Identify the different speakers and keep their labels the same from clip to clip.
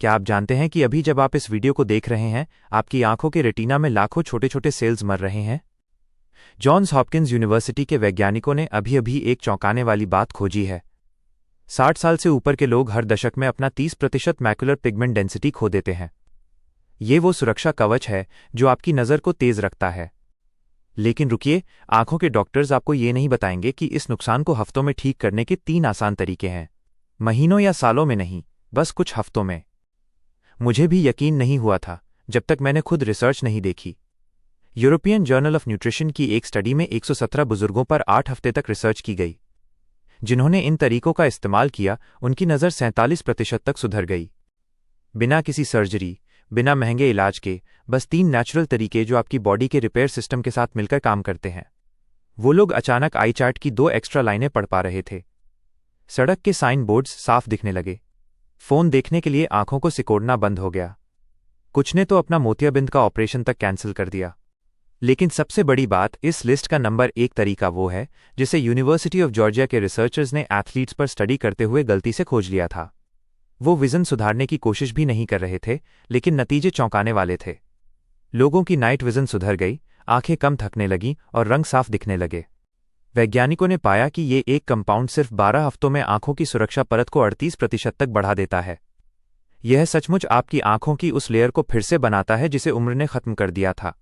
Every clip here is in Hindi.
Speaker 1: क्या आप जानते हैं कि अभी जब आप इस वीडियो को देख रहे हैं, आपकी आंखों के रेटिना में लाखों छोटे छोटे सेल्स मर रहे हैं? जॉन्स हॉपकिंस यूनिवर्सिटी के वैज्ञानिकों ने अभी अभी एक चौंकाने वाली बात खोजी है। 60 साल से ऊपर के लोग हर दशक में अपना 30% मैकुलर पिगमेंट डेंसिटी खो देते हैं। ये वो सुरक्षा कवच है जो आपकी नज़र को तेज रखता है। लेकिन रुकिए, आंखों के डॉक्टर्स आपको ये नहीं बताएंगे कि इस नुकसान को हफ्तों में ठीक करने के 3 आसान तरीके हैं। महीनों या सालों में नहीं, बस कुछ हफ्तों में। मुझे भी यकीन नहीं हुआ था जब तक मैंने खुद रिसर्च नहीं देखी। यूरोपियन जर्नल ऑफ न्यूट्रिशन की एक स्टडी में 117 बुजुर्गों पर 8 हफ्ते तक रिसर्च की गई। जिन्होंने इन तरीकों का इस्तेमाल किया, उनकी नज़र 47% तक सुधर गई। बिना किसी सर्जरी, बिना महंगे इलाज के, बस 3 नेचुरल तरीके जो आपकी बॉडी के रिपेयर सिस्टम के साथ मिलकर काम करते हैं। वो लोग अचानक आई चार्ट की 2 एक्स्ट्रा लाइनें पढ़ पा रहे थे। सड़क के साइन बोर्ड्स साफ दिखने लगे। फोन देखने के लिए आंखों को सिकोड़ना बंद हो गया। कुछ ने तो अपना मोतियाबिंद का ऑपरेशन तक कैंसिल कर दिया। लेकिन सबसे बड़ी बात, इस लिस्ट का नंबर 1 तरीका वो है जिसे यूनिवर्सिटी ऑफ जॉर्जिया के रिसर्चर्स ने एथलीट्स पर स्टडी करते हुए गलती से खोज लिया था। वो विजन सुधारने की कोशिश भी नहीं कर रहे थे, लेकिन नतीजे चौंकाने वाले थे। लोगों की नाइट विजन सुधर गई, आंखें कम थकने लगीं और रंग साफ दिखने लगे। वैज्ञानिकों ने पाया कि ये एक कंपाउंड सिर्फ 12 हफ्तों में आंखों की सुरक्षा परत को 38% तक बढ़ा देता है। यह सचमुच आपकी आंखों की उस लेयर को फिर से बनाता है जिसे उम्र ने खत्म कर दिया था।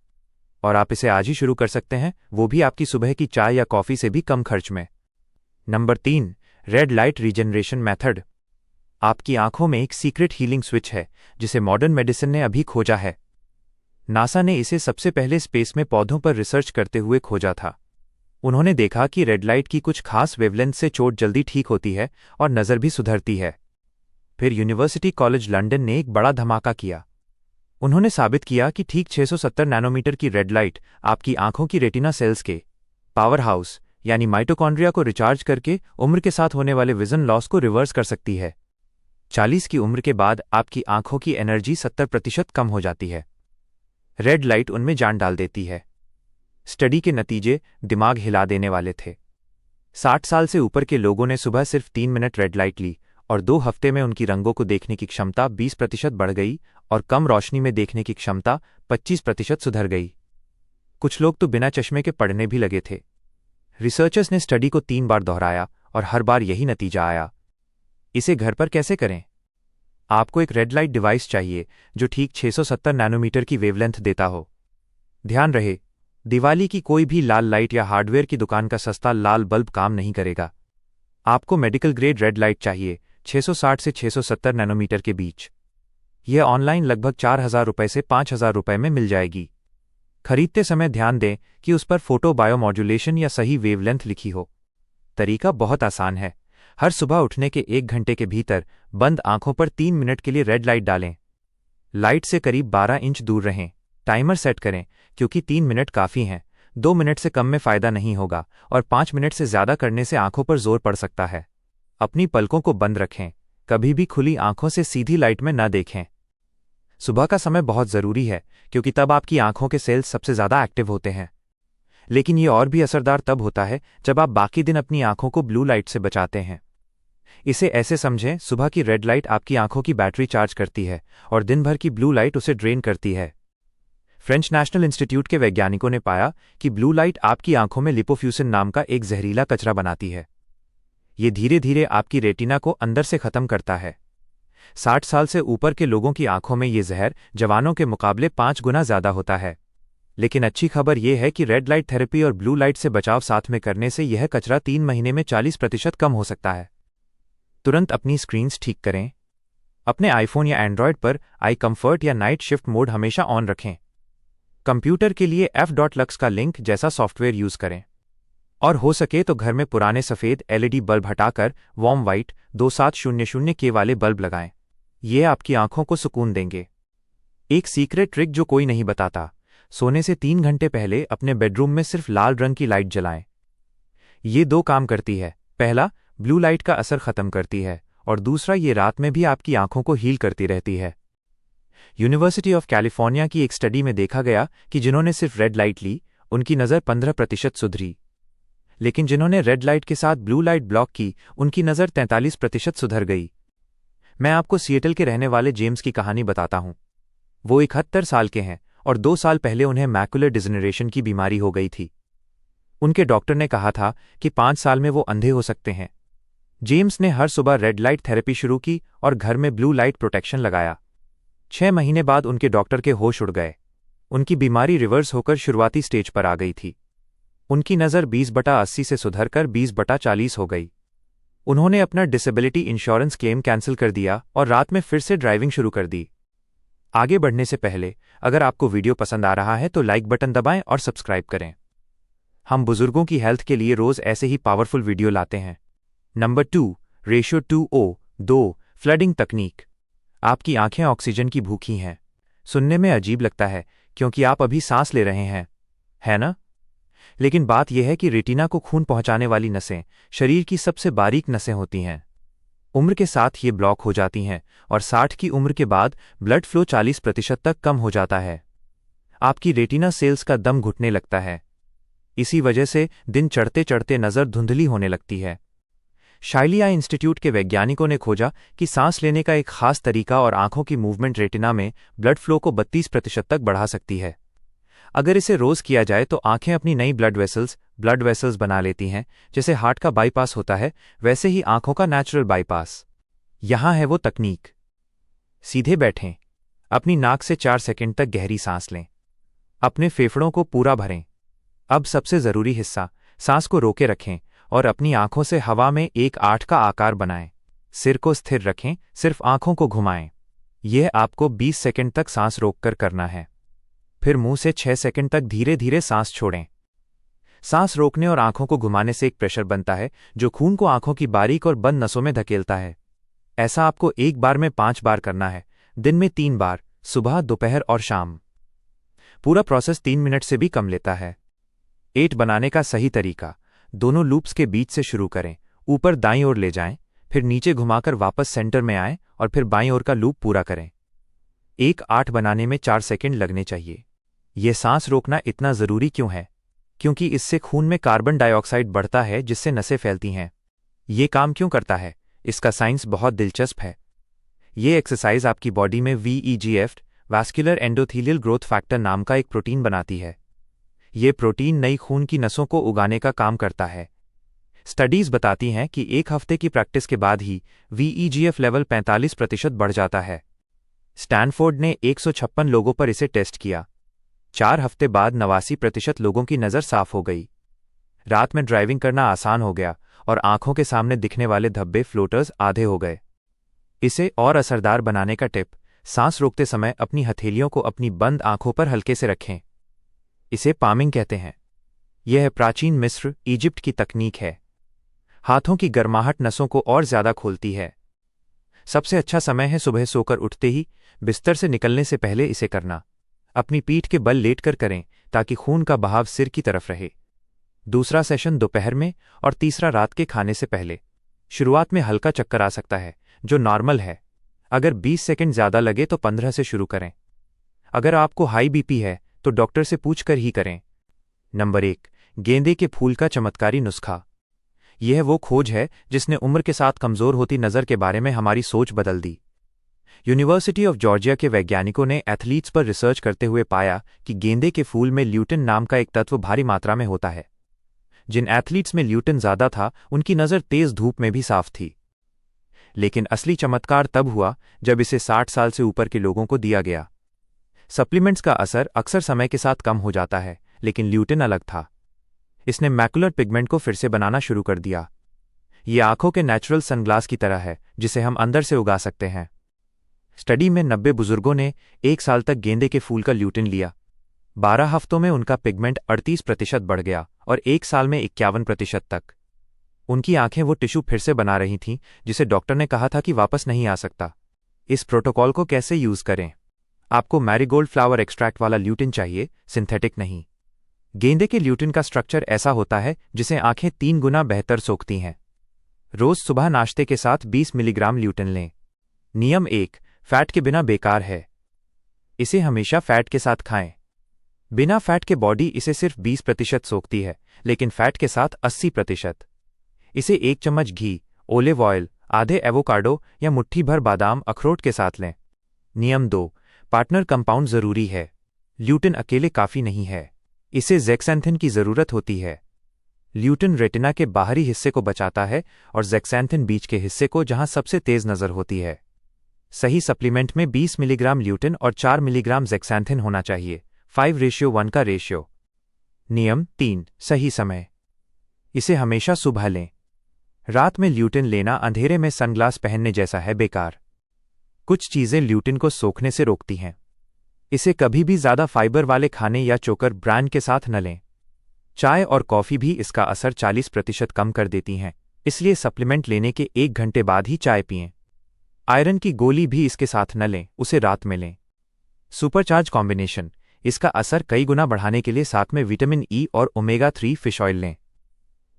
Speaker 1: और आप इसे आज ही शुरू कर सकते हैं, वो भी आपकी सुबह की चाय या कॉफी से भी कम खर्च में। Number 3, red light regeneration method. आपकी आंखों में एक सीक्रेट हीलिंग स्विच है जिसे मॉडर्न मेडिसिन ने अभी खोजा है। नासा ने इसे सबसे पहले स्पेस में पौधों पर रिसर्च करते हुए खोजा था। उन्होंने देखा कि रेड लाइट की कुछ खास वेवलेंथ से चोट जल्दी ठीक होती है और नज़र भी सुधरती है। फिर यूनिवर्सिटी कॉलेज लंदन ने एक बड़ा धमाका किया। उन्होंने साबित किया कि ठीक 670 नैनोमीटर की रेड लाइट आपकी आंखों की रेटिना सेल्स के पावर हाउस यानी माइटोकॉन्ड्रिया को रिचार्ज करके उम्र के साथ होने वाले विजन लॉस को रिवर्स कर सकती है। 40 की उम्र के बाद आपकी आंखों की एनर्जी 70% कम हो जाती है। रेड लाइट उनमें जान डाल देती है। स्टडी के नतीजे दिमाग हिला देने वाले थे। 60 साल से ऊपर के लोगों ने सुबह सिर्फ 3 मिनट रेड लाइट ली और 2 हफ्ते में उनकी रंगों को देखने की क्षमता 20% बढ़ गई और कम रोशनी में देखने की क्षमता 25% सुधर गई। कुछ लोग तो बिना चश्मे के पढ़ने भी लगे थे। रिसर्चर्स ने स्टडी को 3 बार दोहराया और हर बार यही नतीजा आया। इसे घर पर कैसे करें? आपको एक रेड लाइट डिवाइस चाहिए जो ठीक 670 नैनोमीटर की वेवलेंथ देता हो। ध्यान रहे, दिवाली की कोई भी लाल लाइट या हार्डवेयर की दुकान का सस्ता लाल बल्ब काम नहीं करेगा। आपको मेडिकल ग्रेड रेड लाइट चाहिए, 660 से 670 नैनोमीटर के बीच। यह ऑनलाइन लगभग 4,000 रुपये से 5,000 रुपये में मिल जाएगी। खरीदते समय ध्यान दें कि उस पर फोटो बायोमॉड्यूलेशन या सही वेवलेंथ लिखी हो। तरीका बहुत आसान है। हर सुबह उठने के 1 घंटे के भीतर बंद आंखों पर 3 मिनट के लिए रेड लाइट डालें। लाइट से करीब 12 इंच दूर रहें। टाइमर सेट करें, क्योंकि 3 मिनट काफ़ी हैं। 2 मिनट से कम में फ़ायदा नहीं होगा और 5 मिनट से ज़्यादा करने से आंखों पर जोर पड़ सकता है। अपनी पलकों को बंद रखें। कभी भी खुली आंखों से सीधी लाइट में न देखें। सुबह का समय बहुत ज़रूरी है, क्योंकि तब आपकी आंखों के सेल्स सबसे ज़्यादा एक्टिव होते हैं। लेकिन ये और भी असरदार तब होता है जब आप बाकी दिन अपनी आंखों को ब्लू लाइट से बचाते हैं। इसे ऐसे समझें, सुबह की रेड लाइट आपकी आंखों की बैटरी चार्ज करती है और दिन भर की ब्लू लाइट उसे ड्रेन करती है। फ्रेंच नेशनल इंस्टीट्यूट के वैज्ञानिकों ने पाया कि ब्लू लाइट आपकी आंखों में लिपोफ्यूसिन नाम का एक जहरीला कचरा बनाती है। ये धीरे धीरे आपकी रेटिना को अंदर से खत्म करता है। 60 साल से ऊपर के लोगों की आंखों में ये जहर जवानों के मुकाबले 5 गुना ज़्यादा होता है। लेकिन अच्छी खबर यह है कि रेड लाइट थेरेपी और ब्लू लाइट से बचाव साथ में करने से यह कचरा 3 महीने में 40% कम हो सकता है। तुरंत अपनी स्क्रीन्स ठीक करें। अपने आईफोन या एंड्रॉयड पर आई कंफर्ट या नाइट शिफ्ट मोड हमेशा ऑन रखें। कंप्यूटर के लिए f.lux का लिंक जैसा सॉफ्टवेयर यूज करें। और हो सके तो घर में पुराने सफ़ेद LED बल्ब हटाकर वार्म वाइट 2700K वाले बल्ब लगाएं। ये आपकी आंखों को सुकून देंगे। एक सीक्रेट ट्रिक जो कोई नहीं बताता, सोने से 3 घंटे पहले अपने बेडरूम में सिर्फ लाल रंग की लाइट जलाएं। ये 2 काम करती है। पहला, ब्लू लाइट का असर खत्म करती है और दूसरा, ये रात में भी आपकी आंखों को हील करती रहती है। यूनिवर्सिटी ऑफ कैलिफोर्निया की एक स्टडी में देखा गया कि जिन्होंने सिर्फ रेड लाइट ली, उनकी नज़र 15% सुधरी। लेकिन जिन्होंने रेड लाइट के साथ ब्लू लाइट ब्लॉक की, उनकी नज़र 43% सुधर गई। मैं आपको सिएटल के रहने वाले जेम्स की कहानी बताता हूं। वो 71 साल के हैं और 2 साल पहले उन्हें मैकुलर डिजनरेशन की बीमारी हो गई थी। उनके डॉक्टर ने कहा था कि 5 साल में वो अंधे हो सकते हैं। जेम्स ने हर सुबह रेड लाइट थेरेपी शुरू की और घर में ब्लू लाइट प्रोटेक्शन लगाया। 6 महीने बाद उनके डॉक्टर के होश उड़ गए। उनकी बीमारी रिवर्स होकर शुरुआती स्टेज पर आ गई थी। उनकी नज़र 20/80 से सुधरकर 20/40 हो गई। उन्होंने अपना डिसेबिलिटी इंश्योरेंस क्लेम कैंसिल कर दिया और रात में फिर से ड्राइविंग शुरू कर दी। आगे बढ़ने से पहले अगर आपको वीडियो पसंद आ रहा है तो लाइक बटन दबाएं और सब्सक्राइब करें। हम बुजुर्गों की हेल्थ के लिए रोज ऐसे ही पावरफुल वीडियो लाते हैं। नंबर 2, रेशियो 2:2 फ्लडिंग तकनीक। आपकी आंखें ऑक्सीजन की भूखी हैं। सुनने में अजीब लगता है क्योंकि आप अभी सांस ले रहे हैं, है ना? लेकिन बात यह है कि रेटिना को खून पहुंचाने वाली नसें शरीर की सबसे बारीक नसें होती हैं। उम्र के साथ ये ब्लॉक हो जाती हैं और 60 की उम्र के बाद ब्लड फ्लो 40% तक कम हो जाता है। आपकी रेटिना सेल्स का दम घुटने लगता है। इसी वजह से दिन चढ़ते चढ़ते नज़र धुंधली होने लगती है। शाइली आई इंस्टीट्यूट के वैज्ञानिकों ने खोजा कि सांस लेने का एक खास तरीका और आंखों की मूवमेंट रेटिना में ब्लड फ्लो को 32% तक बढ़ा सकती है। अगर इसे रोज किया जाए तो आंखें अपनी नई ब्लड वेसल्स बना लेती हैं। जैसे हार्ट का बाईपास होता है वैसे ही आंखों का नेचुरल बाईपास। यहां है वो तकनीक। सीधे बैठें। अपनी नाक से 4 सेकंड तक गहरी सांस लें। अपने फेफड़ों को पूरा भरें। अब सबसे जरूरी हिस्सा, सांस को रोके रखें और अपनी आंखों से हवा में एक 8 का आकार बनाएं। सिर को स्थिर रखें, सिर्फ आंखों को घुमाएं। यह आपको 20 सेकंड तक सांस रोककर करना है। फिर मुंह से 6 सेकंड तक धीरे धीरे सांस छोड़ें। सांस रोकने और आंखों को घुमाने से एक प्रेशर बनता है जो खून को आंखों की बारीक और बंद नसों में धकेलता है। ऐसा आपको एक बार में 5 बार करना है, दिन में 3 बार, सुबह, दोपहर और शाम। पूरा प्रोसेस 3 मिनट से भी कम लेता है। 8 बनाने का सही तरीका, दोनों लूप्स के बीच से शुरू करें, ऊपर दाईं ओर ले जाएं, फिर नीचे घुमाकर वापस सेंटर में आएं और फिर बाईं ओर का लूप पूरा करें। एक 8 बनाने में 4 सेकंड लगने चाहिए। यह सांस रोकना इतना जरूरी क्यों है? क्योंकि इससे खून में कार्बन डाइऑक्साइड बढ़ता है जिससे नसें फैलती हैं। ये काम क्यों करता है? इसका साइंस बहुत दिलचस्प है। ये एक्सरसाइज आपकी बॉडी में VEGF, vascular endothelial growth factor नाम का एक प्रोटीन बनाती है। ये प्रोटीन नई खून की नसों को उगाने का काम करता है। स्टडीज बताती हैं कि 1 हफ्ते की प्रैक्टिस के बाद ही VEGF लेवल 45% बढ़ जाता है। स्टैनफोर्ड ने 156 लोगों पर इसे टेस्ट किया। 4 हफ्ते बाद 89% लोगों की नज़र साफ हो गई। रात में ड्राइविंग करना आसान हो गया और आंखों के सामने दिखने वाले धब्बे फ्लोटर्स आधे हो गए। इसे और असरदार बनाने का टिप, सांस रोकते समय अपनी हथेलियों को अपनी बंद आंखों पर हल्के से रखें। इसे पामिंग कहते हैं। यह प्राचीन मिस्र, इजिप्ट की तकनीक है। हाथों की गर्माहट नसों को और ज्यादा खोलती है। सबसे अच्छा समय है सुबह सोकर उठते ही, बिस्तर से निकलने से पहले इसे करना। अपनी पीठ के बल लेटकर करें ताकि खून का बहाव सिर की तरफ रहे। दूसरा सेशन दोपहर में और तीसरा रात के खाने से पहले। शुरुआत में हल्का चक्कर आ सकता है जो नॉर्मल है। अगर 20 सेकंड ज्यादा लगे तो 15 से शुरू करें। अगर आपको हाई बीपी है तो डॉक्टर से पूछकर ही करें। नंबर 1, गेंदे के फूल का चमत्कारी नुस्खा। यह वो खोज है जिसने उम्र के साथ कमजोर होती नज़र के बारे में हमारी सोच बदल दी। यूनिवर्सिटी ऑफ जॉर्जिया के वैज्ञानिकों ने एथलीट्स पर रिसर्च करते हुए पाया कि गेंदे के फूल में ल्यूटिन नाम का एक तत्व भारी मात्रा में होता है। जिन एथलीट्स में ल्यूटिन ज्यादा था उनकी नज़र तेज धूप में भी साफ थी। लेकिन असली चमत्कार तब हुआ जब इसे 60 साल से ऊपर के लोगों को दिया गया। सप्लीमेंट्स का असर अक्सर समय के साथ कम हो जाता है, लेकिन ल्यूटिन अलग था। इसने मैकुलर पिगमेंट को फिर से बनाना शुरू कर दिया। ये आंखों के नेचुरल सनग्लास की तरह है जिसे हम अंदर से उगा सकते हैं। स्टडी में 90 बुजुर्गों ने 1 साल तक गेंदे के फूल का ल्यूटिन लिया। 12 हफ्तों में उनका पिगमेंट 38% बढ़ गया और 1 साल में 51% तक। उनकी आंखें वो टिश्यू फिर से बना रही थीं जिसे डॉक्टर ने कहा था कि वापस नहीं आ सकता। इस प्रोटोकॉल को कैसे यूज करें? आपको मैरीगोल्ड फ्लावर एक्सट्रैक्ट वाला ल्यूटिन चाहिए, सिंथेटिक नहीं। गेंदे के ल्यूटिन का स्ट्रक्चर ऐसा होता है जिसे आंखें 3 गुना बेहतर सोखती हैं। रोज सुबह नाश्ते के साथ 20 मिलीग्राम ल्यूटिन लें। नियम 1, फैट के बिना बेकार है। इसे हमेशा फैट के साथ खाएं। बिना फैट के बॉडी इसे सिर्फ 20% सोखती है, लेकिन फैट के साथ 80%। इसे 1 चम्मच घी, ओलिव ऑयल, आधे एवोकाडो या मुट्ठी भर बादाम अखरोट के साथ लें। नियम 2, पार्टनर कंपाउंड जरूरी है। ल्यूटिन अकेले काफ़ी नहीं है, इसे ज़ेक्सैंथिन की ज़रूरत होती है। ल्यूटिन रेटिना के बाहरी हिस्से को बचाता है और ज़ेक्सैंथिन बीच के हिस्से को, जहां सबसे तेज नज़र होती है। सही सप्लीमेंट में 20 मिलीग्राम ल्यूटिन और 4 मिलीग्राम ज़ेक्सैंथिन होना चाहिए, 5:1 का रेशियो। नियम 3, सही समय। इसे हमेशा सुबह लें। रात में ल्यूटिन लेना अंधेरे में सनग्लास पहनने जैसा है, बेकार। कुछ चीज़ें ल्यूटिन को सोखने से रोकती हैं। इसे कभी भी ज़्यादा फाइबर वाले खाने या चोकर ब्रांड के साथ न लें। चाय और कॉफ़ी भी इसका असर 40% कम कर देती हैं, इसलिए सप्लीमेंट लेने के 1 घंटे बाद ही चाय पिएं। आयरन की गोली भी इसके साथ न लें, उसे रात में लें। सुपरचार्ज कॉम्बिनेशन, इसका असर कई गुना बढ़ाने के लिए साथ में विटामिन ई और ओमेगा-3 फिश ऑयल लें।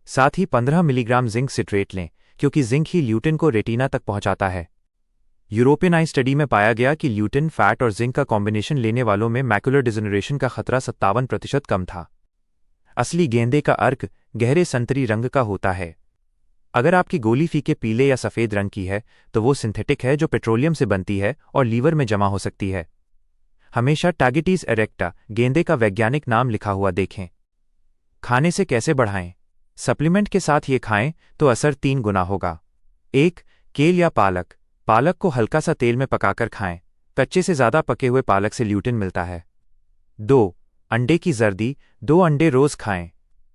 Speaker 1: साथ ही 15 मिलीग्राम जिंक सिट्रेट लें, क्योंकि जिंक ही ल्यूटिन को रेटिना तक पहुंचाता है। यूरोपियन आई स्टडी में पाया गया कि ल्यूटिन, फैट और जिंक का कॉम्बिनेशन लेने वालों में मैकुलर डिजनरेशन का खतरा 57% कम था। असली गेंदे का अर्क गहरे संतरी रंग का होता है। अगर आपकी गोली फीके पीले या सफ़ेद रंग की है, तो वो सिंथेटिक है जो पेट्रोलियम से बनती है और लीवर में जमा हो सकती है। हमेशा टागिटीज एरेक्टा गेंदे का वैज्ञानिक नाम लिखा हुआ देखें। खाने से कैसे बढ़ाएं? सप्लीमेंट के साथ ये खाएं तो असर 3 गुना होगा। 1. केल या पालक। पालक को हल्का सा तेल में पकाकर खाएं। कच्चे से ज़्यादा पके हुए पालक से ल्यूटिन मिलता है। 2. अंडे की जर्दी, 2 अंडे रोज खाएं।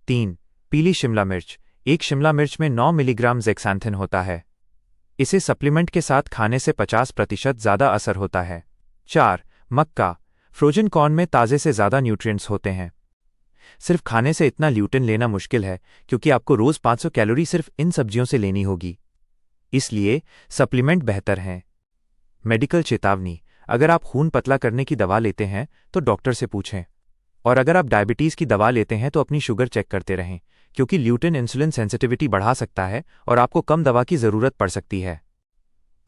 Speaker 1: 3. पीली शिमला मिर्च, 1 शिमला मिर्च में 9 मिलीग्राम ज़ेक्सैंथिन होता है। इसे सप्लीमेंट के साथ खाने से 50% ज़्यादा असर होता है। 4. मक्का, फ्रोजन कॉर्न में ताज़े से ज़्यादा न्यूट्रिएंट्स होते हैं। सिर्फ खाने से इतना ल्यूटिन लेना मुश्किल है, क्योंकि आपको रोज़ 500 कैलोरी सिर्फ इन सब्जियों से लेनी होगी। इसलिए सप्लीमेंट बेहतर हैं। मेडिकल चेतावनी, अगर आप खून पतला करने की दवा लेते हैं तो डॉक्टर से पूछें। और अगर आप डायबिटीज़ की दवा लेते हैं तो अपनी शुगर चेक करते रहें, क्योंकि ल्यूटिन इंसुलिन सेंसिटिविटी बढ़ा सकता है और आपको कम दवा की ज़रूरत पड़ सकती है।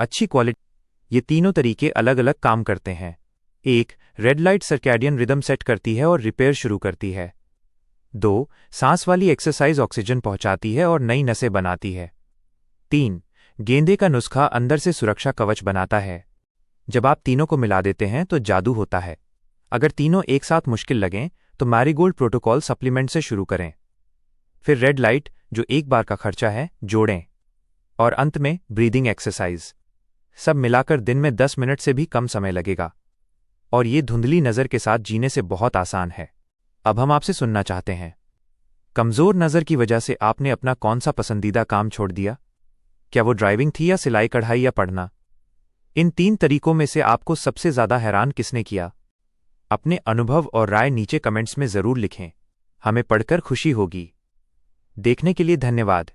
Speaker 1: अच्छी क्वालिटी, ये तीनों तरीके अलग अलग काम करते हैं। 1. Red light circadian rhythm set करती है और रिपेयर शुरू करती है। 2. सांस वाली एक्सरसाइज ऑक्सीजन पहुंचाती है और नई नसें बनाती है। 3. गेंदे का नुस्खा अंदर से सुरक्षा कवच बनाता है। जब आप तीनों को मिला देते हैं तो जादू होता है। अगर तीनों एक साथ मुश्किल लगें तो मैरीगोल्ड प्रोटोकॉल सप्लीमेंट से शुरू करें। फिर रेड लाइट, जो एक बार का खर्चा है, जोड़ें। और अंत में ब्रीदिंग एक्सरसाइज। सब मिलाकर दिन में 10 मिनट से भी कम समय लगेगा। और ये धुंधली नज़र के साथ जीने से बहुत आसान है। अब हम आपसे सुनना चाहते हैं, कमज़ोर नज़र की वजह से आपने अपना कौन सा पसंदीदा काम छोड़ दिया? क्या वो ड्राइविंग थी या सिलाई कढ़ाई या पढ़ना? इन 3 तरीकों में से आपको सबसे ज़्यादा हैरान किसने किया? अपने अनुभव और राय नीचे कमेंट्स में ज़रूर लिखें। हमें पढ़कर खुशी होगी। देखने के लिए धन्यवाद।